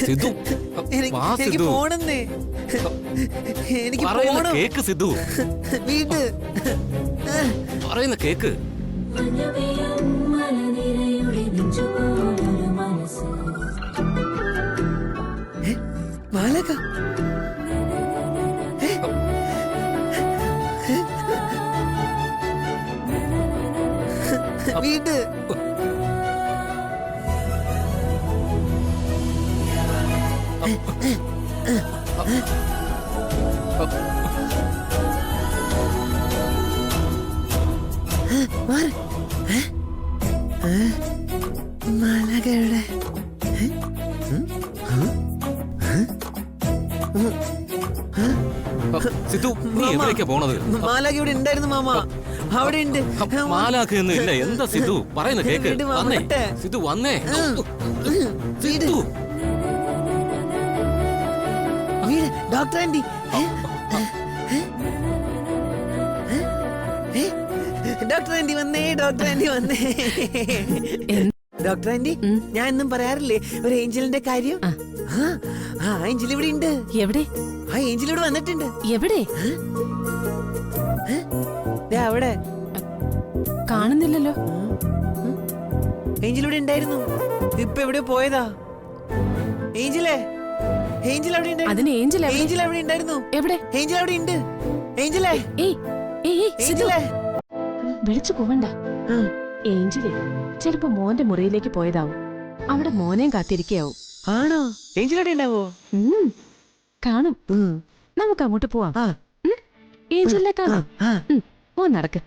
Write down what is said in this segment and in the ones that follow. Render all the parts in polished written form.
സിദ്ധു എനിക്ക് പോണെന്നേ, എനിക്ക് പോണം. കേക്ക് സിദ്ധു, വീട് പറയുന്ന കേക്ക്. മാലക വീട് മാലകയുടെ സിദ്ധു, നീ എവിടേക്കാ പോണത്? മാലാഖ ഇവിടെ ഉണ്ടായിരുന്നു മാമ, അവിടെ ഉണ്ട്. മാലാഖ ഒന്നും ഇല്ല. എന്താ സിദ്ധു പറയുന്ന കേക്ക്? വന്നേ സിദ്ധു, വന്നേ. സിദ്ധു, വീട് ഡോക്ടർ ആന്റി, ഡോക്ടർ ആന്റി വന്നേ, ഡോക്ടർ ആന്റി വന്നേ. ഡോക്ടർ ആന്റി, ഞാൻ എന്നും പറയാറില്ലേ ഒരു ഏഞ്ചലിന്റെ കാര്യം? ആ ഏഞ്ചൽ ഇവിടെ ഉണ്ട്. എവിടെ? ആ ഏഞ്ചൽ ഇവിടെ വന്നിട്ടുണ്ട്. എവിടെ? അവിടെ കാണുന്നില്ലല്ലോ. ഏഞ്ചൽ ഇവിടെ ഉണ്ടായിരുന്നു, ഇപ്പൊ എവിടെ പോയതാ? ഏഞ്ചലേ, ഏഞ്ചൽ അവിടെ ഉണ്ടായിരുന്നു. അതിന് ഏഞ്ചൽ ഏഞ്ചൽ അവിടെ ഉണ്ടായിരുന്നു. എവിടെ? ഏഞ്ചൽ അവിടെ ഉണ്ട്. ഏഞ്ചലേ, ഏഞ്ചലേ, വിളിച്ചു പോവണ്ട. ഏഞ്ചലേ ചിലപ്പോ മോന്റെ മുറിയിലേക്ക് പോയതാവും. അവിടെ മോനെയും കാത്തിരിക്കാവും. ആണോ? ഏഞ്ചൽ അവിടെ ഉണ്ടാവോ? കാണും. നമുക്ക് അങ്ങോട്ട് പോവാം. ഏഞ്ചലിനെ കാണാം. ഓ നടക്ക്.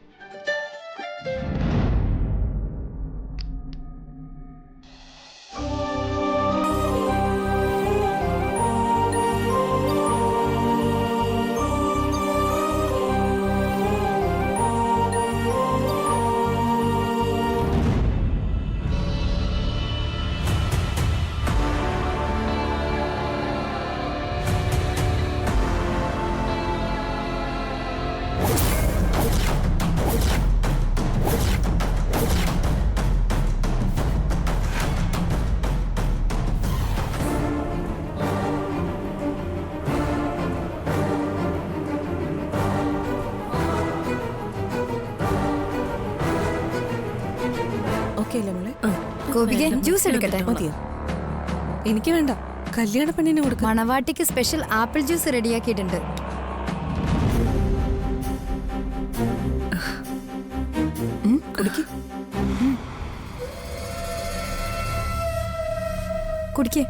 ജ്യൂസ് എടുക്കട്ടെ? എനിക്ക് വേണ്ട, കല്യാണ പെണ്ണിന് കൊടുക്കാം. മണവാട്ടിക്ക് സ്പെഷ്യൽ ആപ്പിൾ ജ്യൂസ് റെഡിയാക്കിയിട്ടുണ്ട്. കുടിക്കേ.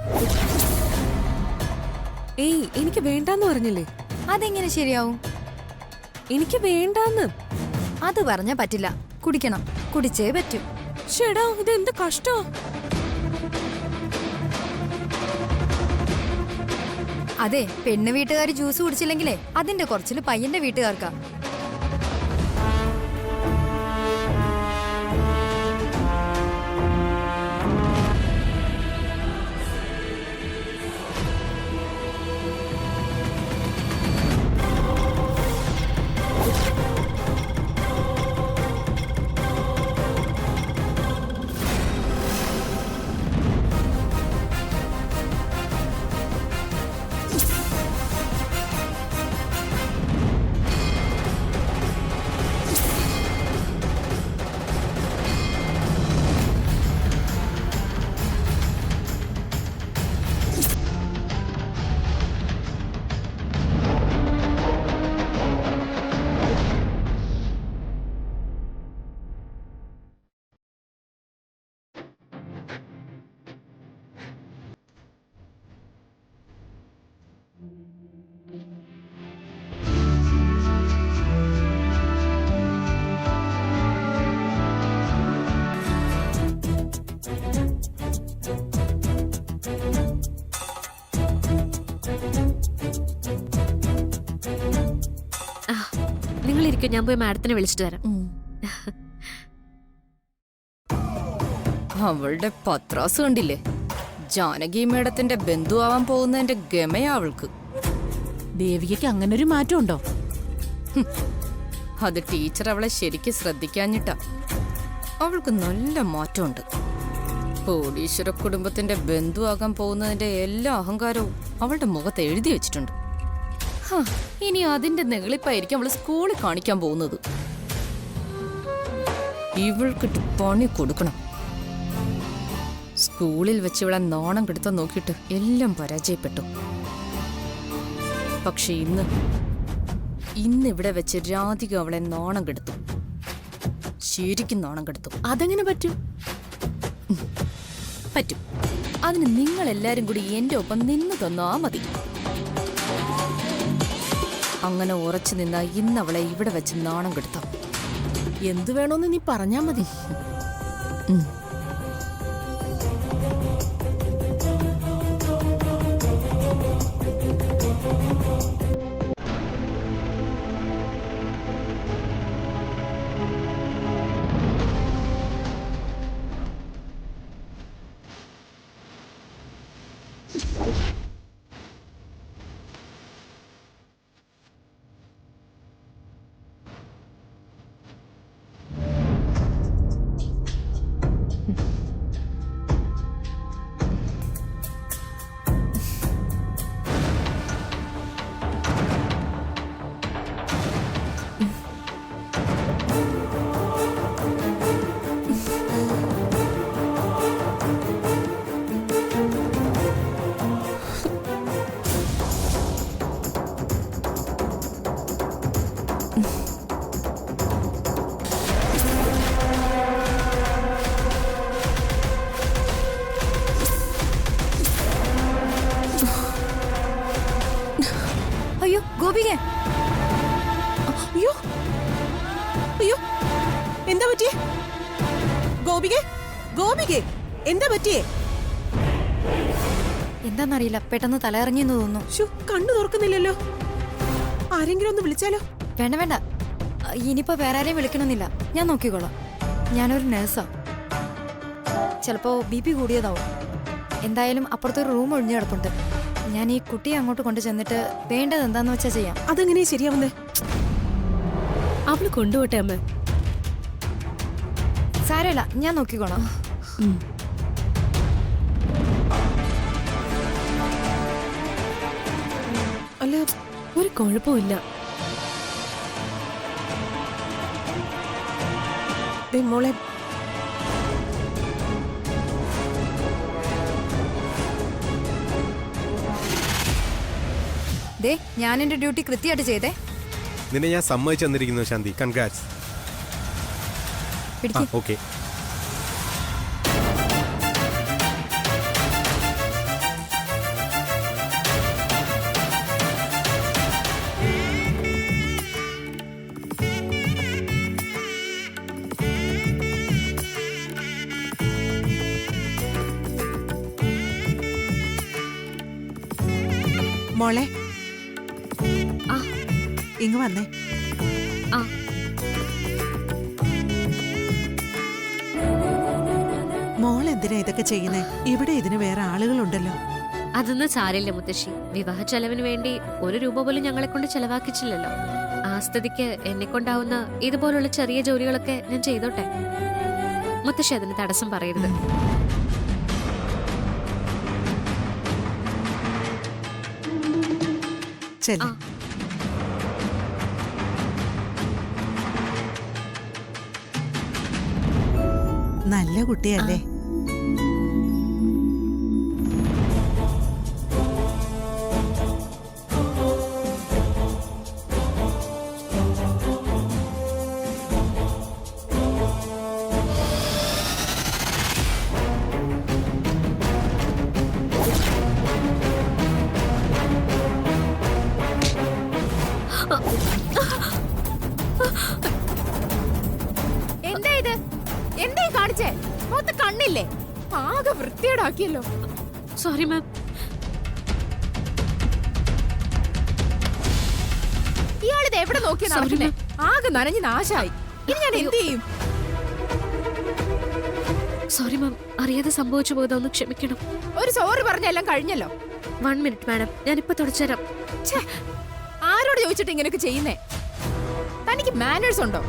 ഏയ്, എനിക്ക് വേണ്ടാന്ന് പറഞ്ഞില്ലേ? അതെങ്ങനെ ശരിയാവും? എനിക്ക് വേണ്ടാന്ന്. അത് പറഞ്ഞാ പറ്റില്ല, കുടിക്കണം, കുടിച്ചേ പറ്റൂ. ചേടാ, ഇതെന്ത് കഷ്ടോ. അതെ, പെണ്ണ് വീട്ടുകാർ ജ്യൂസ് കുടിച്ചില്ലെങ്കിലേ അതിന്റെ കുറച്ചില് പയ്യന്റെ വീട്ടുകാർക്കാ. നിങ്ങളിരിക്കും, ഞാൻ പോയി മാഡത്തിനെ വിളിച്ചിട്ട് വരാം. അവളുടെ പത്രാസ് കണ്ടില്ലേ? ജാനകി മേഡത്തിന്റെ ബന്ധുവാവാൻ പോകുന്നതിന്റെ ഗമയാ അവൾക്ക്. ദേവികയ്ക്ക് അങ്ങനൊരു മാറ്റം ഉണ്ടോ? അത് ടീച്ചർ അവളെ ശരിക്കും ശ്രദ്ധിക്കാഞ്ഞിട്ടാ. അവൾക്ക് നല്ല മാറ്റമുണ്ട്. കോടീശ്വര കുടുംബത്തിന്റെ ബന്ധുവാകാൻ പോകുന്നതിന്റെ എല്ലാ അഹങ്കാരവും അവളുടെ മുഖത്ത് എഴുതി വെച്ചിട്ടുണ്ട്. ഇനി അതിന്റെ നെളിപ്പായിരിക്കും അവള് സ്കൂളിൽ കാണിക്കാൻ പോകുന്നത്. ഇവൾക്കിട്ട് പണി കൊടുക്കണം. സ്കൂളിൽ വെച്ച് ഇവിടെ നാണം കെടുത്താൻ നോക്കിയിട്ട് എല്ലാം പരാജയപ്പെട്ടു. പക്ഷെ ഇന്ന് ഇവിടെ വെച്ച് രാധിക അവളെ നാണം കെടുത്തു. ശരിക്കും നാണം കെടുത്തു. അതെങ്ങനെ പറ്റും? പറ്റും. അതിന് നിങ്ങൾ എല്ലാരും കൂടി എന്റെ ഒപ്പം നിന്ന് തന്നാ മതി. അങ്ങനെ ഉറച്ചു നിന്നാ ഇന്ന് അവളെ ഇവിടെ വെച്ച് നാണം കെടുത്താം. എന്തു വേണോന്ന് നീ പറഞ്ഞാ മതി. അയ്യോ ഗോപികേ, അയ്യോ അയ്യോ, എന്താ പറ്റിയേ ഗോപികെ? ഗോപികെ എന്താ പറ്റിയേ? എന്താന്നറിയില്ല, പെട്ടെന്ന് തലയിറങ്ങിയെന്ന് തോന്നുന്നു. ശോ, കണ്ണു തുറക്കുന്നില്ലല്ലോ. ആരെങ്കിലും ഒന്ന് വിളിച്ചാലോ? വേണ്ട വേണ്ട, ഇനിയിപ്പോ വേറെ ആരെയും വിളിക്കണമെന്നില്ല, ഞാൻ നോക്കിക്കോളാം. ഞാനൊരു നേഴ്സാ. ചിലപ്പോ BP കൂടിയതാവും. എന്തായാലും അപ്പുറത്തൊരു റൂം ഒഴിഞ്ഞു കിടപ്പുണ്ട്. ഞാൻ ഈ കുട്ടിയെ അങ്ങോട്ട് കൊണ്ടു ചെന്നിട്ട് വേണ്ടത് എന്താന്ന് വെച്ചാ ചെയ്യാം. അതെങ്ങനെയാ ശരിയാവുന്നേ? അവള് കൊണ്ടുപോട്ടെ അമ്മ. സാരമില്ല, ഞാൻ നോക്കിക്കോളാം. അല്ല, ഒരു കുഴപ്പമില്ല. മോളെ, ദേ, ഞാൻ എന്റെ ഡ്യൂട്ടി കൃത്യമായിട്ട് ചെയ്തേ. നിന്നെ ഞാൻ സമ്മതിച്ചു തന്നിരിക്കുന്നു ശാന്തി. കൺഗ്രാറ്റ്സ്. പിടിക്ക്. ഓക്കെ. മോളെ ആ. ഇങ്ങ് വന്നേ. ആ. മോൾ എന്തിനാ ഇതൊക്കെ ചെയ്യുന്നേ? ഇവിടെ ഇതിന് വേറെ ആളുകളുണ്ടല്ലോ. അതൊന്നും സാരില്ല മുത്തശ്ശി. വിവാഹ ചെലവിന് വേണ്ടി ഒരു രൂപ പോലും ഞങ്ങളെ കൊണ്ട് ചെലവാക്കിച്ചില്ലല്ലോ. ആ സ്ഥിതിക്ക് എന്നെ കൊണ്ടാവുന്ന ഇതുപോലുള്ള ചെറിയ ജോലികളൊക്കെ ഞാൻ ചെയ്തോട്ടെ. മുത്തശ്ശി അതിന് തടസ്സം പറയരുത്. ചെല്ല. നല്ല കുട്ടിയല്ലേ? എന്താ ഇത്? എന്താ കാണിച്ചേ? മൊത്തം കണ്ണില്ലേ? ആകെ വൃത്തിയേടാക്കിയല്ലോ. Sorry ma'am. ഇയാളിത് എവിടെ നോക്കി നടക്കുന്നേ? ആകെ നനഞ്ഞ് നാശായി. ഇനി ഞാൻ എന്ത് ചെയ്യും? സോറി മാം, അറിയാതെ സംഭവിച്ചു പോയതാ, ഒന്ന് ക്ഷമിക്കണം. ഒരു സോറി പറഞ്ഞ എല്ലാം കഴിഞ്ഞല്ലോ. 1 മിനിറ്റ് മാഡം, ഞാനിപ്പോ തുടച്ചുതരാം. ആരോട് ചോദിച്ചിട്ട് ഇങ്ങനെയൊക്കെ ചെയ്യുന്നേ? തനിക്ക് മാനേഴ്സ് ഉണ്ടോ?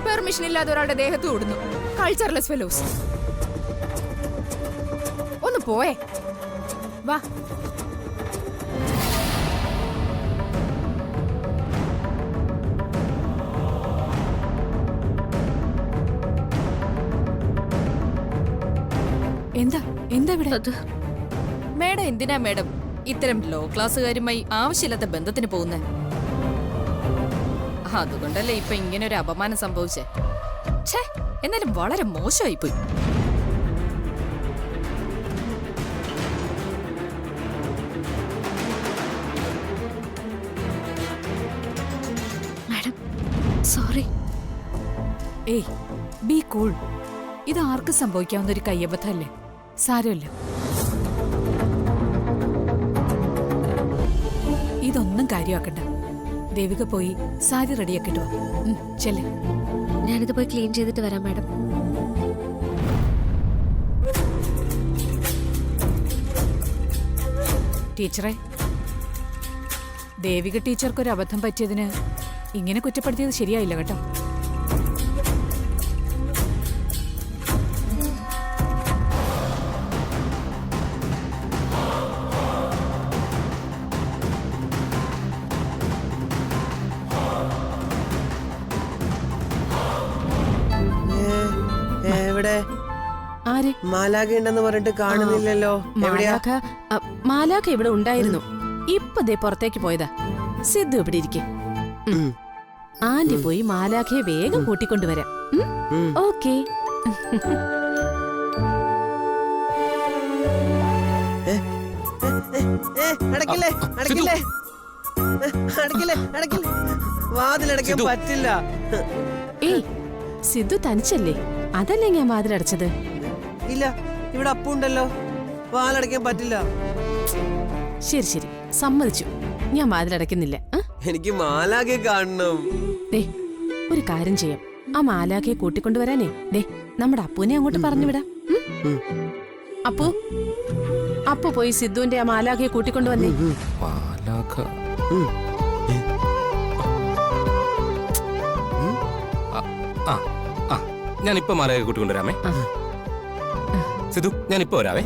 പെർമിഷൻ ഇല്ലാതെ ഒരാളുടെ ദേഹത്ത് ഓടുന്നു. Cultureless fellows. ഒന്ന് പോയേ. വാ. എന്താ എന്താ ഇവിടെ? മേഡം എന്തിനാ മേഡം ഇത്തരം ലോ ക്ലാസ്സുകാരുമായി ആവശ്യമില്ലാത്ത ബന്ധത്തിന് പോകുന്നത്? അതുകൊണ്ടല്ലേ ഇപ്പൊ ഇങ്ങനെ ഒരു അപമാനം സംഭവിച്ചേ. ഛേ, എന്നാലും വളരെ മോശമായി പോയി. Madam sorry. ഏയ് ബി കൂൾ. ഇത് ആർക്കും സംഭവിക്കാവുന്ന ഒരു കയ്യബദ്ധമല്ലേ, സാരമില്ല. ഇതൊന്നും കാര്യമാക്കണ്ട. ദേവിക പോയി സാരി റെഡിയാക്കിട്ട് വാ. ചെല്ലേ. ഞാനിത് പോയി ക്ലീൻ ചെയ്തിട്ട് വരാം മാഡം. ടീച്ചറെ, ദേവിക ടീച്ചർക്ക് ഒരു അബദ്ധം പറ്റിയതിന് ഇങ്ങനെ കുറ്റപ്പെടുത്തിയത് ശരിയായില്ല കേട്ടോ. എവിടെ ആര്? മാലാഖ ഉണ്ടെന്ന് പറഞ്ഞിട്ട് കാണുന്നില്ലല്ലോ. എവിടെയാ? മാലാഖ ഇവിടെ ഉണ്ടായിരുന്നു. ഇപ്പൊ ദേ പുറത്തേക്ക് പോയതാ. സിദ്ധു ഇവിടെ ഇരിക്കെ. ആന്റി പോയി മാലാഖയെ വേഗം കൂട്ടിക്കൊണ്ടുവരാം. ഓക്കേ. അടക്കില്ലേ അടക്കില്ലേ അടക്കില്ലേ അടക്കില്ലേ. വാതിലടക്കാൻ പറ്റില്ല. ഏയ് സിദ്ധു തനിച്ചല്ലേ? അതല്ലേ ഞാൻ വാതിലടച്ചത്? ഇല്ല, ഇവിടെ അപ്പുണ്ടല്ലോ. വാതിലടക്കാൻ പറ്റില്ല. ശരി ശരി, സമ്മതിച്ചു. ഞാൻ വാതിലടയ്ക്കുന്നില്ല. എനിക്ക് മാലാഖയെ കാണണം. ദേ ഒരു കാര്യം ചെയ്യാം. ആ മാലാഖയെ കൂട്ടിക്കൊണ്ടുവരാനേ ദേ നമ്മുടെ അപ്പുവിനെ അങ്ങോട്ട് പറഞ്ഞുവിടാം. അപ്പു, അപ്പു പോയി സിദ്ധുവിന്റെ ആ മാലാഖയെ കൂട്ടിക്കൊണ്ടുവന്നേ. മാലാഖ. ഞാനിപ്പോ മാലാഖയെ കൂട്ടിക്കൊണ്ടുവരാമേ. സിധു, ഞാനിപ്പോ വരാവേ.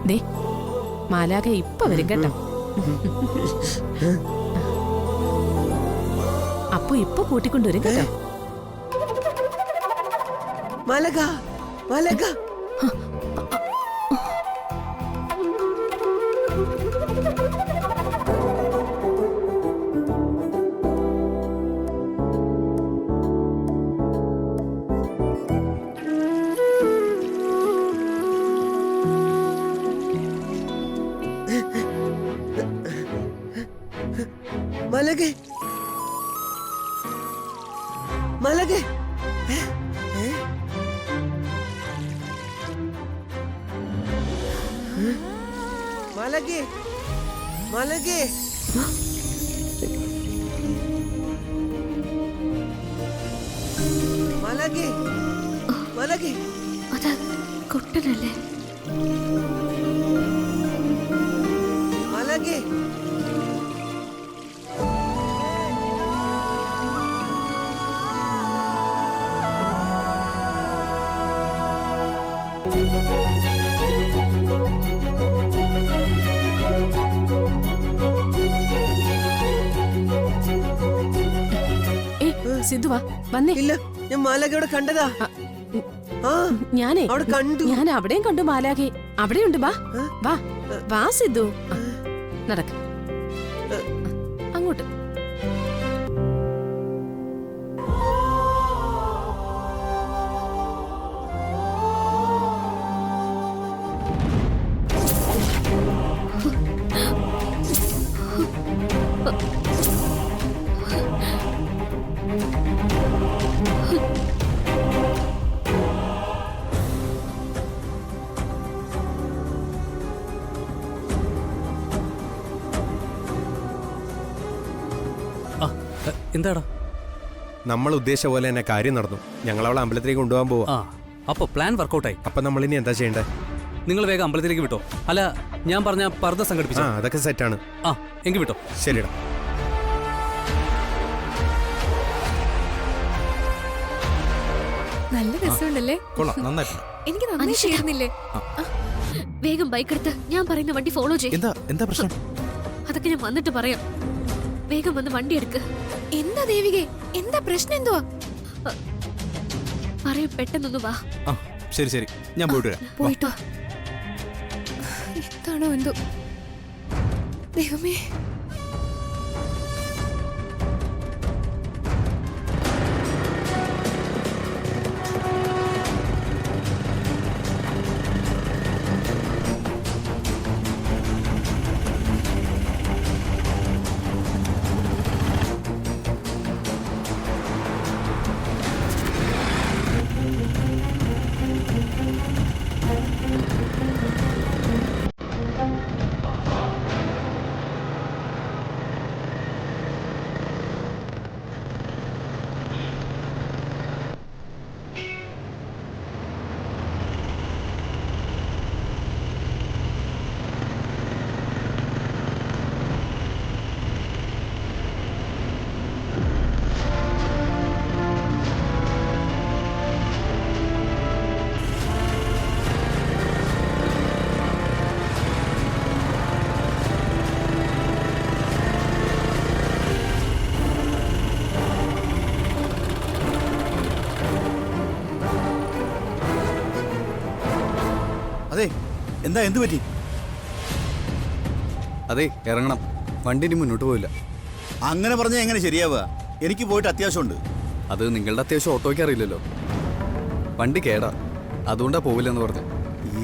ദേ മാലാഖ ഇപ്പൊ വരും കേട്ടോ. അപ്പു ഇപ്പൊ കൂട്ടിക്കൊണ്ടുവരും കേട്ടോ. മാലാഖ, മാലാഖ. മലകെ മലകെ മലകെ മലകെ. മലകെ മലകെ. അത് കുട്ടനല്ലേ? മലകെ. സിദ്ധു വാ, വന്നേ. ഇല്ല, ഞാൻ മാലാഖയോടെ കണ്ടതാ. ഞാനേ അവിടെ കണ്ടു. ഞാൻ അവിടെയും കണ്ടു മാലാഖയെ. അവിടെയുണ്ട്. വാ വാ വാ സിദ്ധു, നടക്ക അങ്ങോട്ട്. എന്താടാ? നമ്മൾ ഉദ്ദേശിച്ച പോലെ തന്നെ കാര്യം നടന്നു. ഞങ്ങൾ അവളെ അമ്പലത്തിലേക്ക് കൊണ്ടുപോകാൻ പോവാ. അപ്പൊ പ്ലാൻ വർക്കൗട്ടായി. അപ്പൊ നമ്മൾ ഇനി എന്താ ചെയ്യണ്ടേ? നിങ്ങൾ വേഗം അമ്പലത്തിലേക്ക് വിട്ടോ. അല്ല, ഞാൻ പറഞ്ഞ പർദ്ദ സംഘടിപ്പിച്ചു. അതൊക്കെ സെറ്റാണ്. എങ്കിൽ വിട്ടോ. ശരിടാ. നല്ല രസമുണ്ടല്ലേ? കൊള്ളാം, നന്നായിട്ടുണ്ട്. എനിക്ക് നന്നായി ചേരുന്നില്ലേ? വേഗം ബൈക്ക് എടുത്ത് ഞാൻ പറയുന്ന വണ്ടി ഫോളോ ചെയ്യും. എന്താ പ്രശ്നം? അതൊക്കെ ഞാൻ വന്നിട്ട് പറയാം. വേഗം വന്ന് വണ്ടി എടുക്ക്. എന്താ ദേവികെ, എന്താ പ്രശ്നം? എന്തുവാ? പറയാം, പെട്ടെന്നൊന്ന് വാ. ആ ശരി ശരി, ഞാൻ പോയിട്ട് വരാം. പോയിട്ടോ. എന്താണോ എന്തോ ദൈവമേ. അതെ, എന്താ, എന്ത് പറ്റി? അതെ, ഇറങ്ങണം. വണ്ടി ഇനി മുന്നോട്ട് പോവില്ല. അങ്ങനെ പറഞ്ഞാൽ എങ്ങനെ ശരിയാവുക? എനിക്ക് പോയിട്ട് അത്യാവശ്യമുണ്ട്. അത് നിങ്ങളുടെ അത്യാവശ്യം ഓട്ടോയ്ക്ക് അറിയില്ലല്ലോ. വണ്ടി കേടാ, അതുകൊണ്ടാ പോവില്ലെന്ന് പറഞ്ഞു.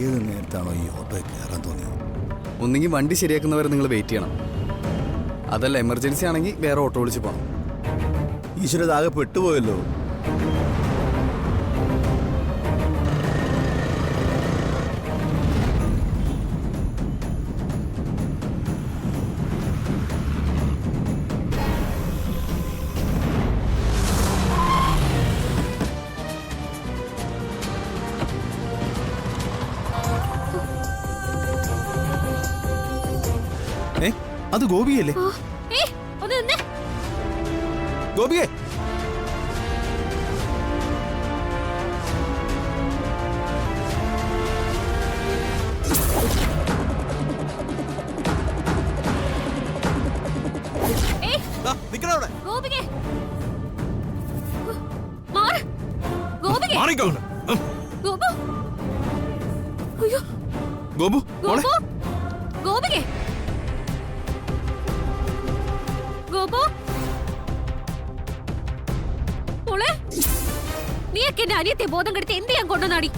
ഏത് നേരത്താണോ ഈ ഓട്ടോയിൽ കയറാൻ തോന്നിയത്? ഒന്നെങ്കിൽ വണ്ടി ശരിയാക്കുന്നവരെ നിങ്ങൾ വെയിറ്റ് ചെയ്യണം, അതല്ല എമർജൻസി ആണെങ്കിൽ വേറെ ഓട്ടോ വിളിച്ച് പോകണം. ഈശ്വര, ഇതാകെ പെട്ടുപോയല്ലോ. അത് ഗോപിയല്ലേ? ഒന്ന് നിന്നേ. ഗോപിയെ, നിക്കണവിടെ. ഗോപികേ, മാറ്. ഗോപികേ, ഗോപു. അയ്യോ, ഗോപു, മോളെ. ഗോപു, ഗോപികേ, ഗോപു, മോളെ, നീയൊക്കെ എന്റെ അനിയത്തെ ബോധം കെടുത്തി എന്ത് ചെയ്യാൻ കൊണ്ടുവന്നാടി?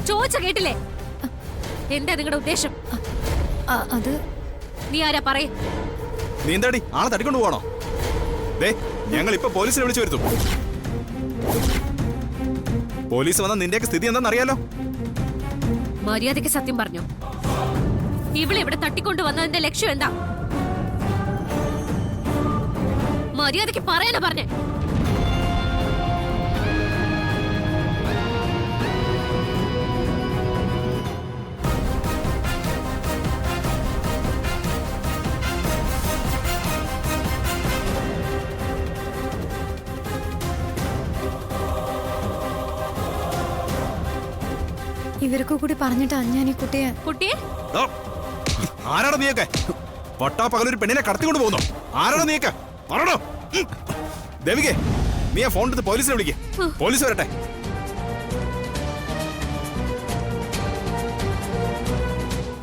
ചോദിച്ച കേട്ടില്ലേ? എന്താ നിങ്ങളുടെ ഉദ്ദേശം? അത് നീ ആരാ പറയേ? നീ എന്താടി ആളെ തട്ടിക്കൊണ്ട് പോകണോ? ഞങ്ങൾ ഇപ്പൊ പോലീസിനെ വിളിച്ചു വരുത്തും. പോലീസ് വന്ന നിന്റെയൊക്കെ സ്ഥിതി എന്താണെന്ന് അറിയാലോ. മര്യാദയ്ക്ക് സത്യം പറഞ്ഞു. ഇവിടെ ഇവിടെ തട്ടിക്കൊണ്ട് വന്നതിന്റെ ലക്ഷ്യം എന്താ? മര്യാദയ്ക്ക് പറയാനാ പറഞ്ഞേ. ഇവർക്ക് കൂടി പറഞ്ഞിട്ടാ ഞാൻ ഈ കുട്ടിയെ. കുട്ടിയെ ആരാടാ നീയൊക്കെ? പട്ടാ പകലൊരു പെണ്ണിനെ കടത്തിക്കൊണ്ട് പോകുന്നു. ആരാടാ നീയൊക്കെ? പറയണോ? ദേവികെ, നീ ആ ഫോൺ എടുത്ത് പോലീസിനെ വിളിക്കേ. പോലീസ് വരട്ടെ.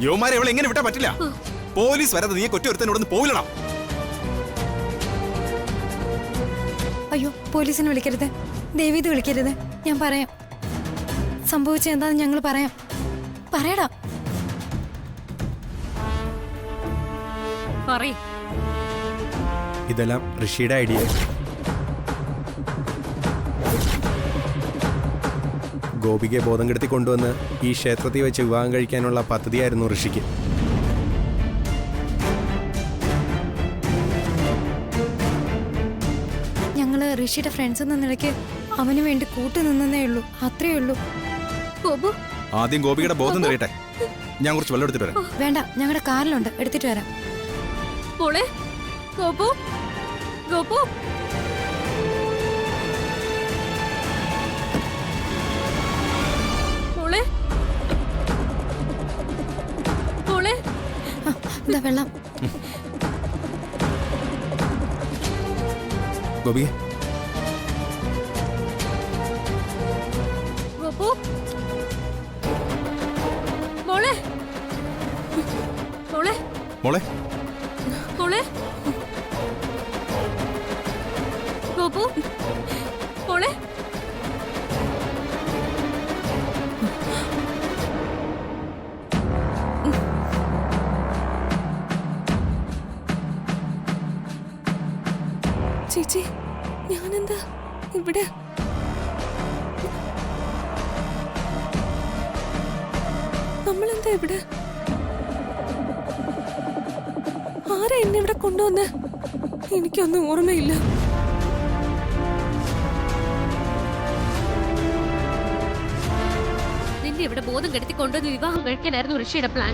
യുവമാരെ ഇവളെ എങ്ങനെ വിട്ടാ പറ്റില്ല. പോലീസ് വരാതെ നീ കൊറ്റൊരുത്തനോടൊന്ന് പോവില്ലടാ. അയ്യോ, പോലീസിനെ വിളിക്കരുത്, ദേവീത് വിളിക്കരുത്. ഞാൻ പറയാം, സംഭവിച്ച എന്താന്ന് ഞങ്ങൾ പറയാം. പറയടാ. പറയ്. ഇതെല്ലാം ഋഷിയുടെ ഐഡിയ. ഗോപികയെ ബോധം കെടുത്തി കൊണ്ടുവന്ന് ഈ ക്ഷേത്രത്തിൽ വെച്ച് വിവാഹം കഴിക്കാനുള്ള പദ്ധതിയായിരുന്നു ഋഷിക്ക്. ഞങ്ങള് ഋഷിയുടെ ഫ്രണ്ട്സ് എന്ന നിലയ്ക്ക് അവന് വേണ്ടി കൂട്ടുനിന്നേ ഉള്ളൂ, അത്രേ ഉള്ളൂ. ആദ്യം ഗോപിയുടെ ബോധം തെളിയട്ടെ. ഞാൻ കുറച്ച് വെള്ളം എടുത്തിട്ട് വരാം. വേണ്ട, ഞങ്ങളുടെ കാറിലുണ്ട്, എടുത്തിട്ട് വരാം. മോളെ, ഗോപു, ഗോപു, എന്താ വെള്ളം? ഗോപിക ഗോപു മോളെ മോളെ മോളെ മോളെ ഗോപു മോളെ ചേച്ചി ഞാനെന്താ ഇവിടെ? നമ്മളെന്താ ഇവിടെ? ആരാ എന്നെ ഇവിടെ കൊണ്ടുവന്ന്? എനിക്കൊന്നും ഓർമ്മയില്ല. നിന്നെ ഇവിടെ ബോധം കെടുത്തി കൊണ്ടുവന്ന് വിവാഹം കഴിക്കാനായിരുന്നു ഋഷിയുടെ പ്ലാൻ.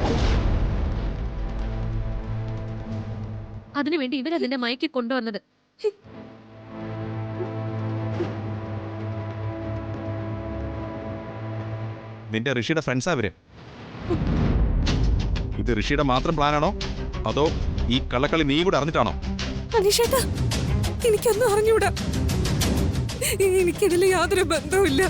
അതിനുവേണ്ടി ഇവരതിന്റെ മയക്കി കൊണ്ടുവന്നത്. നിന്റെ ഋഷിയുടെ ഫ്രണ്ട്സാ അവര്. ഇത് ഋഷിയുടെ മാത്രം പ്ലാനാണോ അതോ ഈ കള്ളക്കളി നീ കൂടെ അറിഞ്ഞിട്ടാണോ? അനീഷേട്ടാ, എനിക്കൊന്നും അറിഞ്ഞൂടാ. എനിക്കിതിൽ യാതൊരു ബന്ധവുമില്ല.